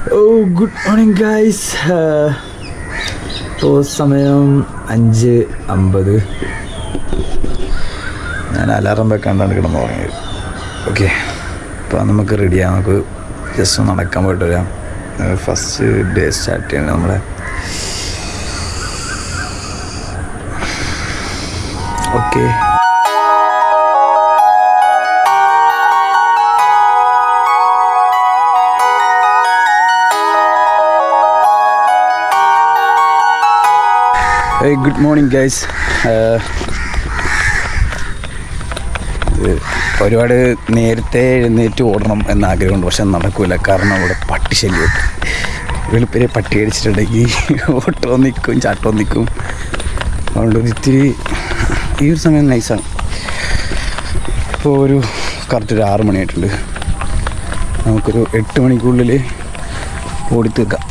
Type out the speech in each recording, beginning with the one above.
Good morning guys. ഇപ്പോൾ സമയം 5:50. ഞാൻ അലാറം വെക്കാണ്ടാണ് കിടന്ന് തുടങ്ങിയത്. ഓക്കെ, അപ്പോൾ നമുക്ക് റെഡിയാകാം. നമുക്ക് ജസ്റ്റ് നടക്കാൻ പോയിട്ട് വരാം. ഫസ്റ്റ് ഡേ സ്റ്റാർട്ട് ചെയ്യണം നമ്മുടെ. Okay, good morning guys. ഒരുപാട് നേരത്തെ എഴുന്നേറ്റ് ഓടണം എന്ന ആഗ്രഹമുണ്ട്, പക്ഷെ നടക്കില്ല. കാരണം അവിടെ പട്ടി ശല്യം. വെളുപ്പിനെ പട്ടി അടിച്ചിട്ടുണ്ടെങ്കിൽ ഓട്ടവും നിൽക്കും ചാട്ടവും നിൽക്കും. അതുകൊണ്ട് ഇത്തിരി ഈ ഒരു സമയം നൈസാണ്. ഇപ്പോൾ കറക്റ്റ് 6 മണിയായിട്ടുണ്ട്. നമുക്കൊരു 8 മണിക്കുള്ളിൽ ഓടിത്തീർക്കാം.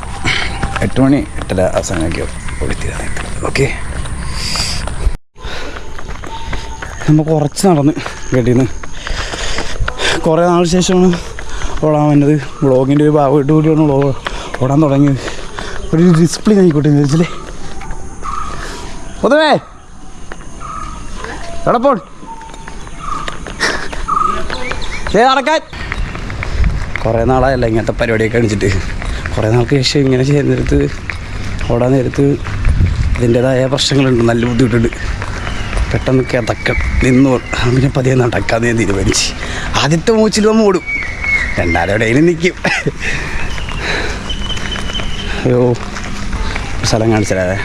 8 മണി 8:30 ആ സമയമൊക്കെ ഓടിത്തീരാൻ. ഓക്കെ, നമ്മൾ കുറച്ച് നടന്ന് വീട്ടിൽ നിന്ന് കുറേ നാൾ ശേഷമാണ് ഓടാൻ വന്നത്. വ്ളോഗിൻ്റെ ഒരു ഭാഗമായിട്ട് കൂടിയാണ് ഓടാൻ തുടങ്ങിയത്. ഒരു ഡിസിപ്ലിൻ ആയിക്കോട്ടെ എന്ന് വെച്ചാൽ പൊതുവേ എടപ്പോൾ നടക്കാൻ കുറേ നാളായല്ല ഇങ്ങനത്തെ പരിപാടിയൊക്കെ കാണിച്ചിട്ട്. കുറേ നാൾക്ക് ശേഷം ഇങ്ങനെ ചെയ്യുന്ന നേരത്ത് ഓടാൻ നേരത്ത് അതിൻ്റേതായ പ്രശ്നങ്ങളുണ്ട്, നല്ല ബുദ്ധിമുട്ടുണ്ട്. പെട്ടെന്ന് നിന്ന് പിന്നെ പതിയെ നടക്കാമെന്ന് ഞാൻ തീരുമാനിച്ച്. ആദ്യത്തെ മൂച്ചിൽ നമ്മൾ ഓടും, രണ്ടാമതെവിടെയും നിൽക്കും. അയ്യോ, സ്ഥലം കാണിച്ചാലേ.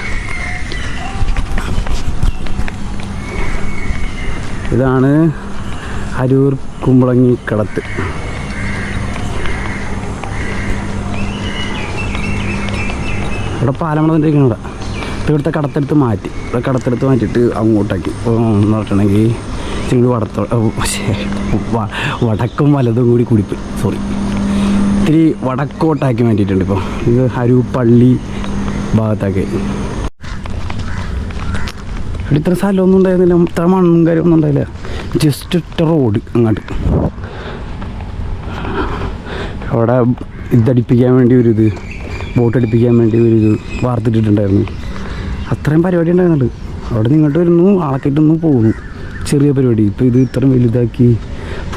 ഇതാണ് അരൂർ കുമ്പളങ്ങി കടത്ത്. ഇവിടെ പാലം വന്നിരിക്കുന്നത്. ഇപ്പോൾ ഇവിടുത്തെ കടത്തെടുത്ത് മാറ്റി. ഇവിടെ കടത്തെടുത്ത് മാറ്റിയിട്ട് അങ്ങോട്ടാക്കി. ഇപ്പോൾ എന്ന് പറഞ്ഞിട്ടുണ്ടെങ്കിൽ ഇച്ചിരി വടക്കും വലതും കൂടി കുടിപ്പോയി. സോറി, ഇത്തിരി വടക്കോട്ടാക്കി മാറ്റിയിട്ടുണ്ട്. ഇപ്പോൾ ഇത് അരൂർ പള്ളി ഭാഗത്താക്കി. ഇവിടെ ഇത്ര സ്ഥലമൊന്നും ഉണ്ടായിരുന്നില്ല, ഇത്ര മണ്ണും കാര്യമൊന്നും ഉണ്ടായില്ല. ജസ്റ്റ് ഇട്ട റോഡ് അങ്ങോട്ട്. അവിടെ ഇതടിപ്പിക്കാൻ വേണ്ടി ബോട്ട് അടിപ്പിക്കാൻ വേണ്ടി വാർത്തിട്ടിട്ടുണ്ടായിരുന്നു. അത്രയും പരിപാടി ഉണ്ടായിരുന്നുണ്ട്. അവിടെ നിന്ന് ഇങ്ങോട്ട് വരുന്നു, ആളക്കിട്ടൊന്നും പോകുന്നു. ചെറിയ പരിപാടി. ഇപ്പോൾ ഇത് ഇത്രയും വലുതാക്കി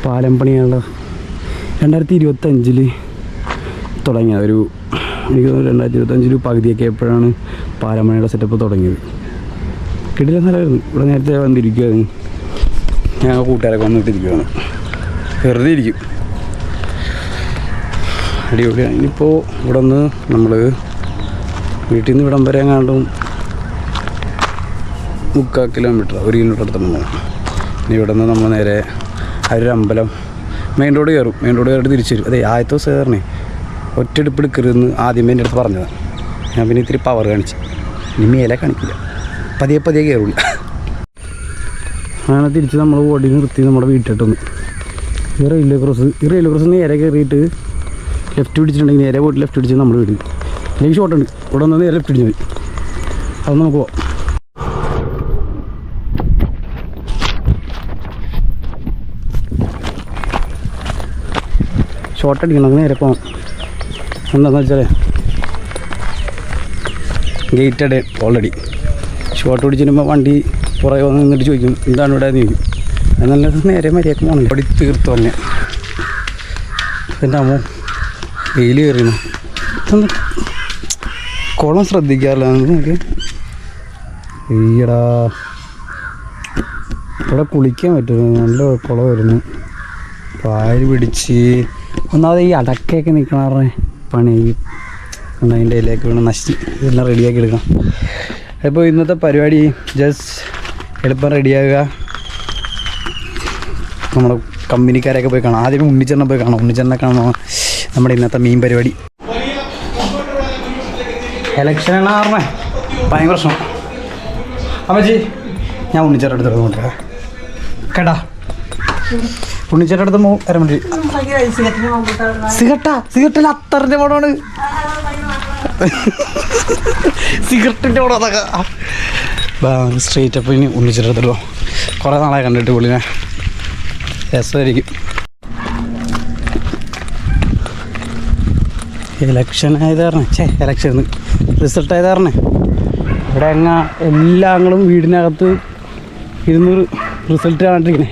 പാലം പണിയുള്ള 2025 തുടങ്ങിയ എനിക്ക് 2025 പകുതിയൊക്കെ എപ്പോഴാണ് പാലം പണിയുടെ സെറ്റപ്പ് തുടങ്ങിയത്. കിടില സ്ഥലമായിരുന്നു. ഇവിടെ നേരത്തെ വന്നിരിക്കുകയായിരുന്നു. ഞങ്ങൾ കൂട്ടുകാരൊക്കെ വന്നിട്ടിരിക്കുകയാണ്. വെറുതെ ഇരിക്കും. അടിപൊളിയാണ്. ഇനിയിപ്പോൾ ഇവിടെ നിന്ന് നമ്മൾ വീട്ടിൽ നിന്ന് ഇവിടം വരെ എങ്ങാണ്ടും 3/4 കിലോമീറ്റർ 1 കിലോമീറ്റർ അടുത്ത് പോകണം. ഇനി ഇവിടെ നിന്ന് നമ്മൾ നേരെ ഒരു അമ്പലം മെയിൻ റോഡ് കയറും. മെയിൻ റോഡ് കയറിയിട്ട് തിരിച്ചു വരും. അതെ, ആദ്യത്തെ ദിവസം കയറണേ ഒറ്റയെടുപ്പ് എടുക്കരുതെന്ന് ആദ്യമേ എൻ്റെ അടുത്ത് പറഞ്ഞതാണ്. ഞാൻ പിന്നെ ഇത്തിരി പവർ കാണിച്ചു. ഇനി മേലെ കാണിക്കില്ല, പതിയെ കയറില്ല. അങ്ങനെ തിരിച്ച് നമ്മൾ ഓടി നിർത്തി നമ്മുടെ വീട്ടിലോട്ടൊന്ന്. ഈ റെയിൽവേ ക്രോസ് നേരെ കയറിയിട്ട് ലെഫ്റ്റ് പിടിച്ചിട്ടുണ്ടെങ്കിൽ നേരെ പോയിട്ട് ലെഫ്റ്റ് പിടിച്ച് നമ്മൾ വീട്. അല്ലെങ്കിൽ ഷോട്ടുണ്ട്. ഇവിടെ നിന്ന് നേരെ ലെഫ്റ്റ് പിടിച്ചാൽ മതി. അത് നമുക്ക് പോവാം. ഷോർട്ട് അടിക്കണം, നമുക്ക് നേരെ പോകാം. എന്താണെന്ന് വെച്ചാൽ ഗേറ്റ് അടേ ഓൾറെഡി. ഷോർട്ട് പിടിച്ചിട്ടുമ്പോൾ വണ്ടി പുറകെ വന്ന് നിന്നിട്ട് ചോദിക്കും എന്താണ് ഇവിടെ ചോദിക്കും. നല്ല നേരെ മര്യാദക്ക് പോകണം. ഓടി തീർത്ത് പറഞ്ഞ എൻ്റെ അമ്മ വെയിൽ കയറിയുന്നു. കുളം ശ്രദ്ധിക്കാറില്ല നമുക്ക്. ഈടാ ഇവിടെ കുളിക്കാൻ പറ്റും, നല്ല കുളം വരുന്നു. പാല് പിടിച്ച് ഒന്നാമത് ഈ അടക്കയൊക്കെ നിൽക്കണ പണി അതിൻ്റെ ഇലയൊക്കെ വേണം നശിച്ച് ഇതെല്ലാം റെഡിയാക്കി എടുക്കണം. അപ്പോൾ ഇന്നത്തെ പരിപാടി ജസ്റ്റ് എളുപ്പം റെഡിയാകുക. നമ്മുടെ കമ്പനിക്കാരെയൊക്കെ പോയി കാണാം. ആദ്യം ഉണ്ണിച്ചേട്ടനെ പോയി കാണാം. ഉണ്ണിച്ചേട്ടനെ കാണാം നമ്മുടെ ഇന്നത്തെ മെയിൻ പരിപാടി. ഇലക്ഷനാണ് പറഞ്ഞേ ഭയങ്കര പ്രശ്നം. അമ്മച്ചി, ഞാൻ ഉണ്ണിച്ചേട്ടൻ അടുത്ത് കൊണ്ടുവരാം കേട്ടാ. ഉണ്ണിച്ചേട്ടൻ അടുത്ത് അരമണി സിഗരറ്റല്ല, അത്തറിൻ്റെ പടമാണ്. സിഗരറ്റിൻ്റെ പടം അതൊക്കെ സ്ട്രീറ്റ്. അപ്പോൾ ഇനി ഉണ്ണിച്ചേട്ടൻ അടുത്തല്ലോ. കുറേ നാളായി കണ്ടിട്ട് പുള്ളിനെ. രസമായിരിക്കും. ഇലക്ഷൻ ആയത് കാരണം ഇലക്ഷൻ റിസൾട്ട് ആയത് കാരണം ഇവിടെ എല്ലാ ആങ്ങളും വീടിനകത്ത് 200 റിസൾട്ട് കാണിട്ടിരിക്കണേ.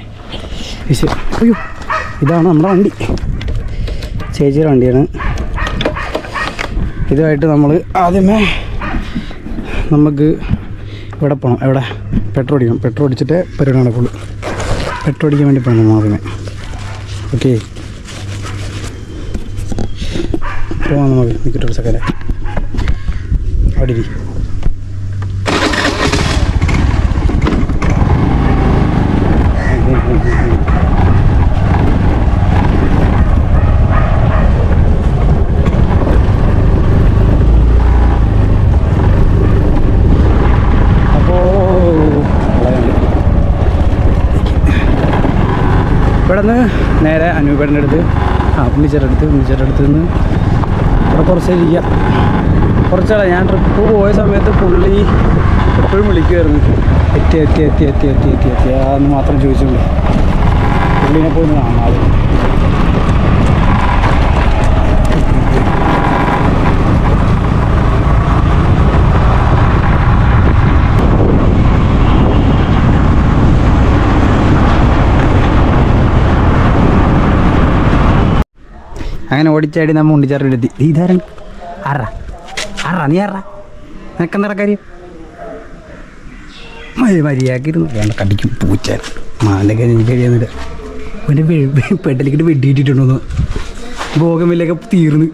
അയ്യോ, ഇതാണ് നമ്മുടെ വണ്ടി, ചേച്ചിയുടെ വണ്ടിയാണ്. ഇതുമായിട്ട് നമ്മൾ ആദ്യമേ നമുക്ക് ഇവിടെ പോകണം. എവിടെ? പെട്രോൾ അടിക്കണം. പെട്രോൾ അടിച്ചിട്ട് പരിപാടി നടക്കുള്ളൂ. പെട്രോൾ അടിക്കാൻ വേണ്ടി പോകണം ആദ്യമേ. ഓക്കെ, പോകാം നമുക്ക്. നിൽക്കിട്ടൊരു സെക്കൻഡ് അവിടെ ഇരി. ഇവിടെ നിന്ന് നേരെ അനൂപേട്ടൻ്റെ അടുത്ത് ഉണ്ണിച്ചേരുടെ അടുത്ത് നിന്ന് ഇവിടെ കുറച്ച് ഇരിക്കുക. കുറച്ചാളെ ഞാൻ ട്രിപ്പ് പോയ സമയത്ത് പുള്ളി എപ്പോഴും വിളിക്കുമായിരുന്നു, എത്തി അതെന്ന് മാത്രം ചോദിച്ചുകൊണ്ട് പുള്ളിനെ പോയി കാണാതെ. അങ്ങനെ ഓടിച്ചാടി നമ്മൾ ഉണ്ണിച്ചാറിലെത്തി. ഇതാരാണ്? നീ നിനക്കെന്താ കാര്യം? മര്യാദക്കിരുന്നു വേണ്ട, കടിക്കും പൂച്ചാൻ മാൻ്റെ കാര്യം കഴിയുന്നില്ല. അവൻ്റെ പെട്ടലിക്കിട്ട് വെട്ടിയിട്ടിട്ടുണ്ടോന്ന് ഭോഗമില്ലൊക്കെ തീർന്ന്.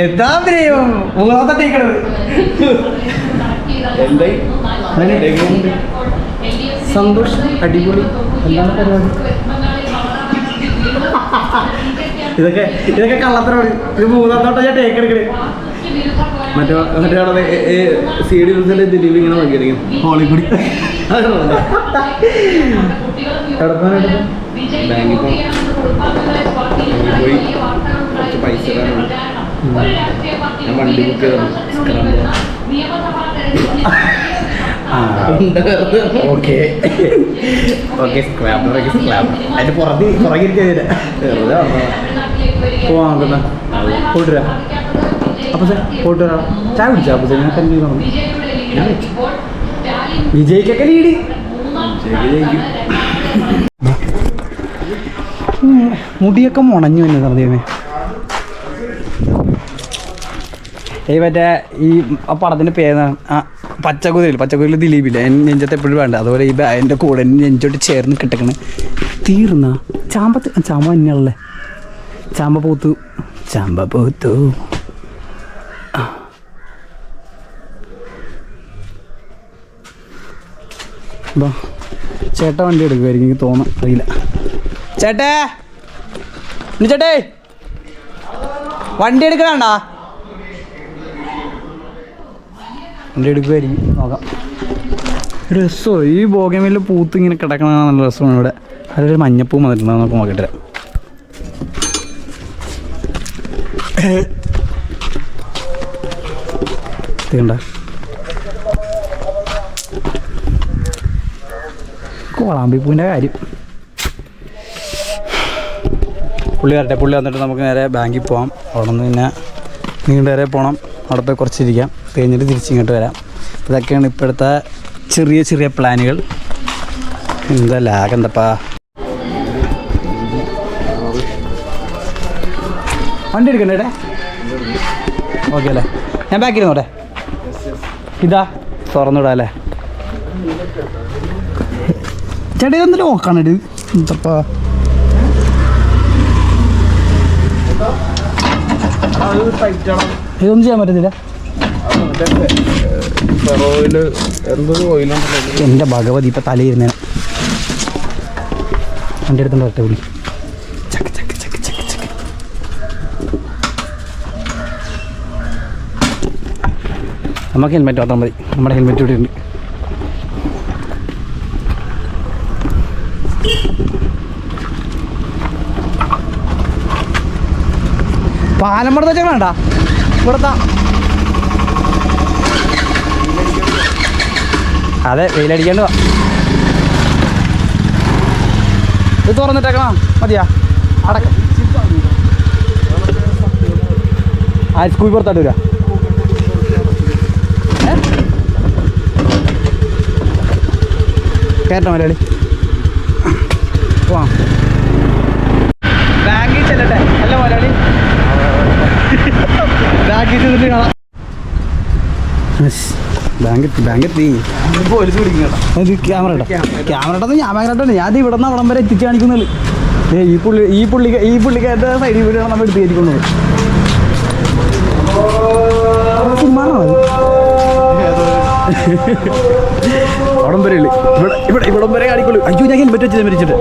എന്താ മൂന്നാമത്തേക്കണത് സന്തോഷം, അടിപൊളി. എന്താണ് പരിപാടി? ഇതൊക്കെ കള്ളത്തരമാണ്. ഇത് മൂന്നാമത്തോട്ടം ഞാൻ ടേക്ക് എടുക്കണേ. മറ്റേ CD ദിലീപ് ഇങ്ങനെ നോക്കിയിരിക്കും ഹോളിക്കൂടി. ബാങ്കിൽ പോയി കുറച്ച് പൈസ തരാനുണ്ട്. ഞാൻ വണ്ടി ബുക്ക് ചെയ്തു. ഓക്കെ സ്ക്രാബർ അതിൻ്റെ പുറകിരിക്കാതില്ല പോവാൻ പോയിട്ട് വരാം. അപ്പോൾ സാർ പോയിട്ട് വരാം. ചായ കുടിച്ചാൽ അപ്പോൾ സാർ ഞാൻ എന്ത് ചെയ്യണം? വിജയിക്കൊക്കെ ലീഡ് ജയിക്കും. മുടിയൊക്കെ മുണഞ്ഞു തന്നെ സമയമേ. മറ്റേ ഈ ആ പടത്തിൻ്റെ പേരാണ് പച്ചക്കുതിരിൽ ദിലീപില്ല. നെഞ്ചത്തെ എപ്പോഴും വേണ്ട. അതുപോലെ ഈ എൻ്റെ കൂടെ നെഞ്ചോട്ട് ചേർന്ന് കിട്ടക്കണ്. തീർന്ന ചാമ്പ തന്നെയാണല്ലേ. ചാമ്പ പൂത്തു. ചേട്ടാ വണ്ടി എടുക്കുമായിരിക്കും എനിക്ക് തോന്നുന്നു, അറിയില്ല. ചേട്ടേ വണ്ടി എടുക്കണാ? വണ്ടി എടുക്കുമായിരിക്കും, നോക്കാം. രസമോ ഈ ബോഗൻവില്ല പൂത്ത് ഇങ്ങനെ കിടക്കണ നല്ല രസമാണ് ഇവിടെ. അതിലൊരു മഞ്ഞപ്പൂ വന്നിട്ടുണ്ടോ നമുക്ക് നോക്കിയിട്ട് വരാം. കണ്ട കോളാമ്പിപ്പൂവിൻ്റെ കാര്യം. പുള്ളി വന്നിട്ട് നമുക്ക് നേരെ ബാങ്കിൽ പോകാം. അവിടെ നിന്ന് പിന്നെ നീണ്ടേരെ പോകണം. അവിടെ പോയി കുറച്ചിരിക്കാം, കഴിഞ്ഞിട്ട് തിരിച്ചിങ്ങോട്ട് വരാം. ഇതൊക്കെയാണ് ഇപ്പോഴത്തെ ചെറിയ പ്ലാനുകൾ. എന്താ ലാഗ് എന്തപ്പാ? വണ്ടി എടുക്കണ്ടേ? ഓക്കെ അല്ലേ? ഞാൻ ബാക്കിൽ നോട്ടെ. ഇതാ തുറന്നിടാം അല്ലേ? ചേട്ടാ ഇതൊന്നും നോക്കണം. ഇത് എന്തപ്പാ? ഇതൊന്നും ചെയ്യാൻ പറ്റത്തില്ല. എൻ്റെ ഭഗവതി ഇപ്പം തലയിരുന്നേ. വണ്ടി എടുത്തോണ്ട് ഒറ്റ വിളി. നമുക്ക് ഹെൽമെറ്റ് ഓർത്താൽ മതി. നമ്മുടെ ഹെൽമെറ്റ് ഇവിടെ ഉണ്ട്. പാലം പടുത്ത വേണ്ട. ഇവിടുത്തെ അതെ വെയിലടിക്കാണ്ട് വാ. ഇത് തുറന്നിട്ടേക്കണം മതിയാ അടക്കം. ആ സ്കൂൾ പുറത്തോട്ട് വരിക. കേട്ടോ മലയാളി പോവാം. ബാങ്കിൽ ചെല്ലട്ടെ അല്ല മലയാളി ബാങ്കിൽ ചെന്നിട്ട് കാണാം. ബാങ്കെത്തി പോലീസ് പിടിക്കും കേട്ടോ. ഇത് ക്യാമറ ഇട്ടോ ക്യാമറ ഇട്ടത് ഞാൻ ബാങ്ക് ഇട്ടോ. ഞാൻ ഇവിടെ നിന്ന് അവിടം വരെ എത്തിച്ച് കാണിക്കുന്നുള്ളൂ. ഈ പുള്ളിക്കാരുടെ സൈഡിൽ കൂടിയാണ് നമ്മൾ എടുത്ത് കയറ്റിക്കുന്നത്. അവിടം വരെ ഇവിടം വരെ കാണിക്കുള്ളൂ. അയ്യോ ഞാൻ ഹെൽമെറ്റ് വെച്ച് മരിച്ചിട്ട്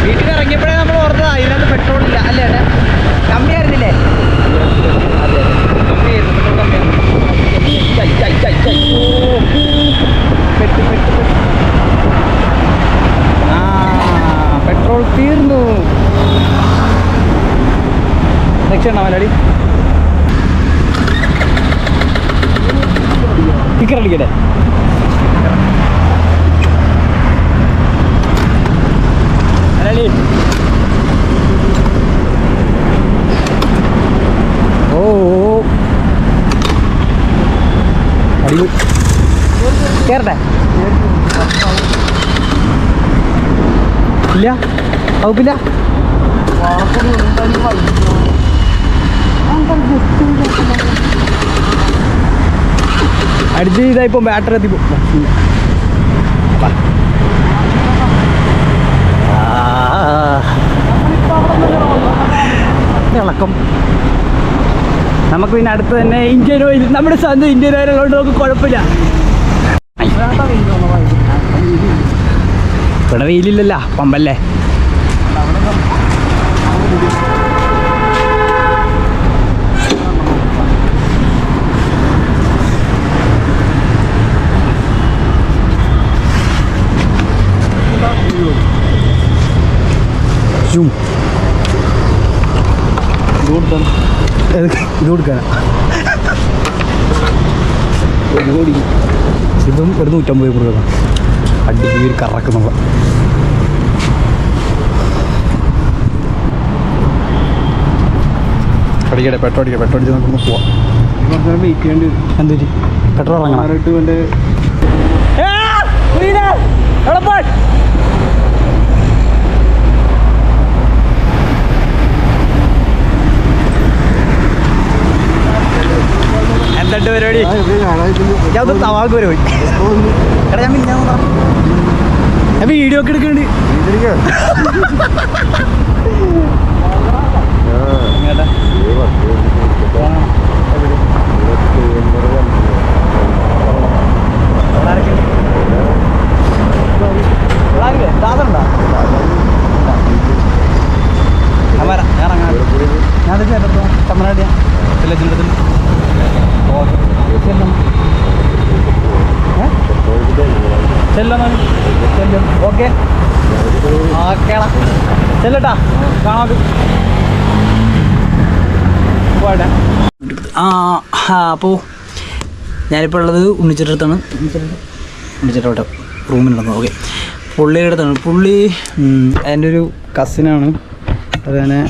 വീട്ടിൽ ഇറങ്ങിയപ്പോഴേ നമ്മൾ ഓർത്തത് ഇതിനകത്ത് പെട്രോൾ ഇല്ല അല്ലേ ഏട്ടാ? കമ്മിയായിരുന്നില്ലേ? അതെ കമ്മിയായിരുന്നു, പെട്രോൾ തീർന്നു. രക്ഷയുണ്ടോ മലയാളി? സ്റ്റിക്കർ അടിക്കട്ടെ. മലയാളി ഓ അടിപൊളി. കയറട്ടെ? ഇല്ല വകുപ്പില്ല. അടിച്ച് ഇതായിപ്പോ ബാറ്ററി എത്തിപ്പോ ഇളക്കം. നമുക്ക് പിന്നെ അടുത്ത് തന്നെ ഇന്ത്യൻ ഓയിൽ, നമ്മുടെ സ്വന്തം ഇന്ത്യൻ ഓയിൽ ഉള്ളതുകൊണ്ട് നമുക്ക് കുഴപ്പമില്ല. ഇവിടെ വെയിലില്ലല്ലോ, പമ്പല്ലേ. ഇത് കൊടുക്കാനാ ഇതും ഒരു 150 കൊടുക്കണം. അടിപൊളി ഒരു കറക്ക് നമ്മൾ അടിക്കട്ടെ. പെട്രോൾ അടിച്ച് നമുക്കൊന്ന് പോവാം. വെയിറ്റ് ചെയ്യേണ്ടി വരും. എന്തൊരു പെട്രോൾ ഇറങ്ങണം. എന്തുണ്ട് പരിപാടി? ഞാൻ ഒന്ന് തവാൾക്ക് പരിപാടി. എടാ ഞാൻ വീഡിയോ ഒക്കെ എടുക്കുന്നുണ്ട്. ഞാൻ തമിഴ്നാട് ഓക്കെ ഓക്കേടാ ചെല്ലട്ടാ കാണാം. അപ്പോൾ ഞാനിപ്പോൾ ഉള്ളത് ഉണ്ണിച്ചേട്ടൻ്റെ അടുത്താണ്. ഉണ്ണിച്ചേട്ടോട്ടെ റൂമിലുണ്ടെന്ന്. ഓക്കെ, പുള്ളിയുടെ അടുത്താണ്. പുള്ളി എൻ്റെ ഒരു കസിനാണ്. അതുതന്നെ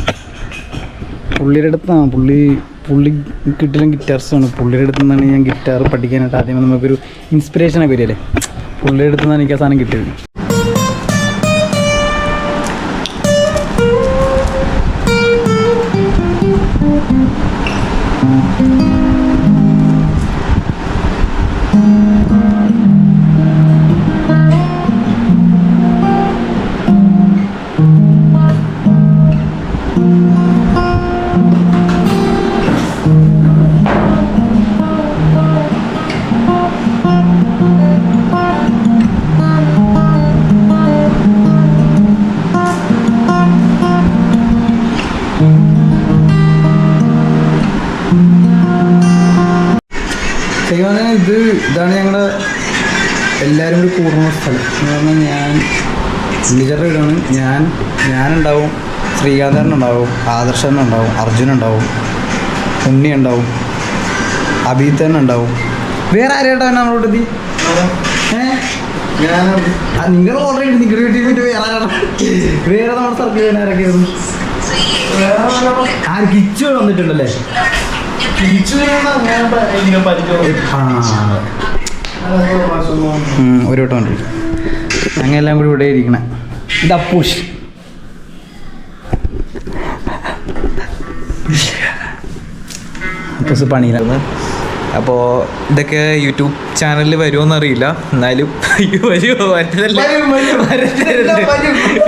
പുള്ളിയുടെ അടുത്താണ്. പുള്ളി കിട്ടില്ല ഗിറ്റാർസാണ്. പുള്ളിയുടെ അടുത്ത് നിന്നാണ് ഞാൻ ഗിറ്റാർ പഠിക്കാനായിട്ട് ആദ്യം നമുക്കൊരു ഇൻസ്പിറേഷനൊക്കെ വരികയല്ലേ. പുള്ളിയുടെ അടുത്ത് നിന്നാണ് എനിക്ക് ആ സാധനം കിട്ടിയത്. ഇതാണ് ഞങ്ങളുടെ എല്ലാവരും കൂടി കൂടുന്ന സ്ഥലം എന്ന് പറഞ്ഞാൽ ഞാൻ ഉണ്ണിച്ചേട്ടനാണ്, ഞാനുണ്ടാവും, ശ്രീകാന്തനുണ്ടാവും, ആദർശനുണ്ടാവും, അർജുനുണ്ടാവും, ഉണ്ണി ഉണ്ടാവും, അഭിത്തനുണ്ടാവും. വേറെ ആരായിട്ടാണ് നമ്മളോട് എത്തി? നിങ്ങൾ ഓർഡർ ചെയ്ത് നിങ്ങളുടെ വീട്ടിൽ പോയിട്ട് വേറെ നമ്മുടെ സർക്കിൾ ആരൊക്കെയായിരുന്നു? കിച്ചു വന്നിട്ടുണ്ടല്ലേ? ഒരു വട്ടം ഉണ്ട്. ഞങ്ങളെല്ലാം കൂടി ഇവിടെ ഇരിക്കണേ. ഇത് അപ്പൂഷ്. അപ്പൂസ് പണിയിലാണ്. അപ്പോൾ ഇതൊക്കെ യൂട്യൂബ് ചാനലിൽ വരുമോയെന്നറിയില്ല, എന്നാലും വരുമോ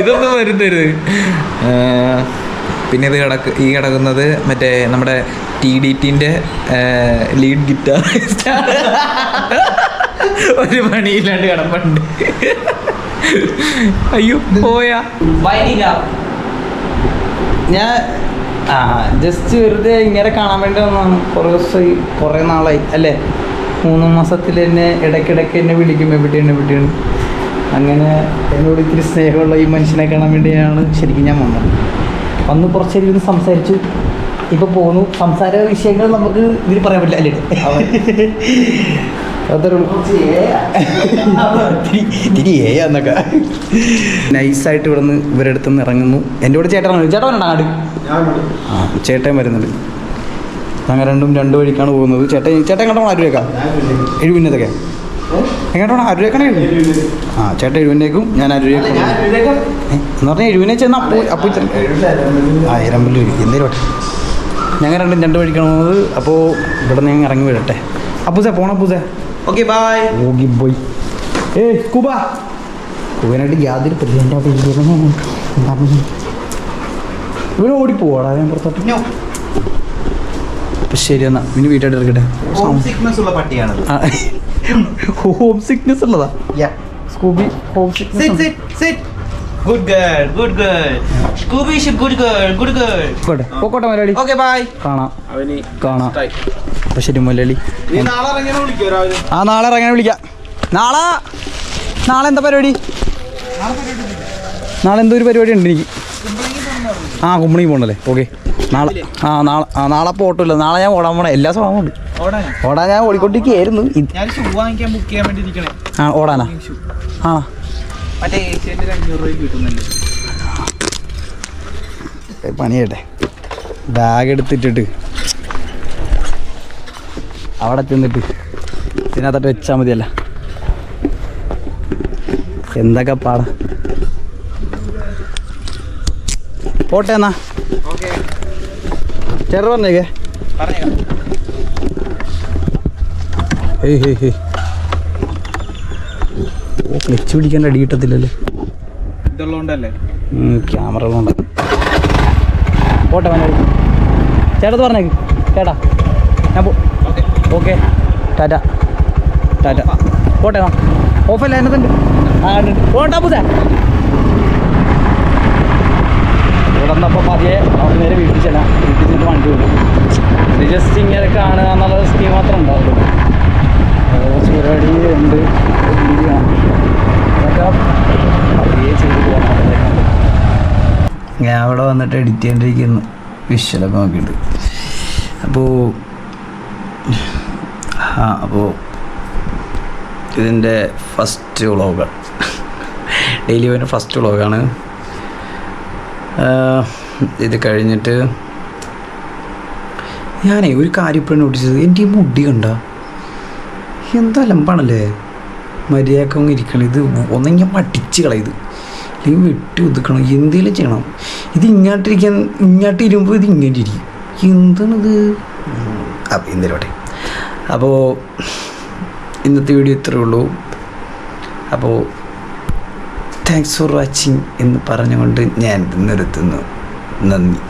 ഇതൊന്നും വരുത്തരുത്. പിന്നെ ഇത് ഈ കിടക്കുന്നത് മറ്റേ നമ്മുടെ TDTൻ്റെ ലീഡ് ഗിറ്റാറിസ്റ്റ്. ഒരു പണിയില്ലാണ്ട് കിടപ്പുണ്ട്. അയ്യോ പോയാ ഞാൻ ജസ്റ്റ് വെറുതെ ഇങ്ങനെ കാണാൻ വേണ്ടി വന്നതാണ്. കുറേ നാളായി അല്ലേ, 3 മാസത്തിൽ എന്നെ ഇടയ്ക്കിടയ്ക്ക് എന്നെ വിളിക്കും, എവിടെയാണ്. അങ്ങനെ എന്നോട് ഇത്തിരി സ്നേഹമുള്ള ഈ മനുഷ്യനെ കാണാൻ വേണ്ടിയാണ് ശരിക്കും ഞാൻ വന്ന് കുറച്ചേരം സംസാരിച്ചു. ഇപ്പോൾ പോകുന്നു. സംസാര വിഷയങ്ങൾ നമുക്ക് ഇതിൽ പറയാൻ പറ്റില്ല അല്ലേ? എന്നൊക്കെ നൈസായിട്ട് ഇവിടെ നിന്ന് ഇവരുടെ അടുത്ത് നിന്ന് ഇറങ്ങുന്നു. എൻ്റെ കൂടെ ചേട്ടൻ വരണ്ട ആട്. ചേട്ടൻ വരുന്നുണ്ട്. അങ്ങനെ രണ്ട് വഴിക്കാണ് പോകുന്നത്. ചേട്ടൻ എങ്ങോട്ടാണ്? അരുവേക്കാം, എഴുപിന്നതൊക്കെ എങ്ങോട്ടാണ്? അരുവേക്കാണ്. ചേട്ടൻ എഴുപിന്നേക്കും, ഞാൻ അരുവേക്കും എന്ന് പറഞ്ഞാൽ എഴുപിനെ ചെന്ന് അപ്പൂ എരമ്പല്ലൂർ എന്തേലും. ഞങ്ങൾ രണ്ട് വഴിക്കാണ് പോകുന്നത്. അപ്പോൾ ഇവിടെ നിന്ന് ഞങ്ങൾ ഇറങ്ങി വിടട്ടെ. അപ്പൂസേ പോണം. അപ്പൂസേ ഓക്കെ ബൈ. Okay boy. കുബനായിട്ട് യാതൊരു പ്രതികരണം ഇവിടെ ഓടിപ്പോവാടാ ഞാൻ പുറത്തോട്ട്. അപ്പം ശരി എന്നാൽ ഇനി വീട്ടായിട്ട് ഇറക്കട്ടെ. ഹോം സിക്നസ് ഉള്ള പട്ടിയാണ്. ഹോം സിക്നസ് ഉള്ളതാ Scooby. Homesickness. Good girl. Scooby is a good girl. പോക്കോട്ടെ മലയാളി. Okay bye. കാണാം. അപ്പം ശരി മലയാളി. നാളെ ഇറങ്ങാൻ വിളിക്കാം. നാളെ എന്താ പരിപാടി? നാളെ എന്തോ ഒരു പരിപാടി ഉണ്ട് എനിക്ക്. കുമ്പളങ്ങി പോകണല്ലേ? ഓക്കെ. നാളെ അപ്പോൾ ഓട്ടമില്ല. നാളെ ഞാൻ ഓടാൻ പോണേ. എല്ലാ സമയവും ഉണ്ട് ഓടാൻ. ഞാൻ ഓടിക്കൊണ്ടിരിക്കുകയായിരുന്നു. ഓടാനാ? പണിയട്ടെ. ബാഗ് എടുത്തിട്ടിട്ട് അവിടെ ചെന്നിട്ട് ഇതിനകത്തോട്ട് വെച്ചാൽ മതിയല്ല. എന്തൊക്കെ പാടാ. പോട്ടെ എന്നാ. ചേട്ടൻ പറഞ്ഞേക്കേ. ക്ലച്ച് പിടിക്കാൻ അടി കിട്ടത്തില്ലല്ലേ? ക്യാമറ ഉള്ളതുകൊണ്ട്. പോട്ടെ മലയാളി. ചേട്ടത്ത് പറഞ്ഞേക്ക്. ചേട്ടാ ഞാൻ ഓക്കെ. ടാറ്റ. പോട്ടെ. ഓഫല്ല എന്നതുണ്ട്. പോട്ടാ പൂസേ. ഇവിടെ നിന്നപ്പോൾ പതിയെ അവിടെ നേരെ വീട്ടിൽ ചെല്ലാം. വീട്ടിൽ ചെന്നിട്ട് വണ്ടി വിടും. ഇത് ജസ്റ്റ് ഇങ്ങനെ കാണുക എന്നുള്ള സ്കീം മാത്രം ഉണ്ടാവുള്ളൂ. കുറച്ച് പരിപാടി ഉണ്ട്. അതൊക്കെ പതിയെ ചെയ്ത് പോകാൻ. ഞാൻ അവിടെ വന്നിട്ട് എഡിറ്റ് ചെയ്യേണ്ടിയിരിക്കുന്നു. വിഷ്വലൊക്കെ നോക്കിയിട്ട്. അപ്പോൾ ഇതിൻ്റെ ഫസ്റ്റ് വ്ളോഗാണ്. ഡെയിലി വരുന്ന ഫസ്റ്റ് വ്ളോഗാണ്. ഇത് കഴിഞ്ഞിട്ട് ഞാനേ ഒരു കാര്യം ഇപ്പോഴും നോട്ടീസ് ചെയ്തത്. എൻ്റെ ഈ മുടി കണ്ട എന്താ ലമ്പാണല്ലേ? മര്യാദക്കൊന്നും ഇരിക്കണം. ഇത് ഒന്നെങ്കിൽ മടിച്ച് കളയത്, അല്ലെങ്കിൽ വെട്ടി ഒതുക്കണം, എന്തെങ്കിലും ചെയ്യണം. ഇത് ഇങ്ങോട്ട് ഇരുമ്പോൾ ഇത് ഇങ്ങനെ ഇരിക്കും. എന്താണിത്? അപ്പം എന്തേലോട്ടെ. അപ്പോൾ ഇന്നത്തെ വീഡിയോ ഇത്രയേ ഉള്ളൂ. അപ്പോൾ താങ്ക്സ് ഫോർ വാച്ചിങ് എന്ന് പറഞ്ഞുകൊണ്ട് ഞാൻ നിർത്തുന്നു. നന്ദി.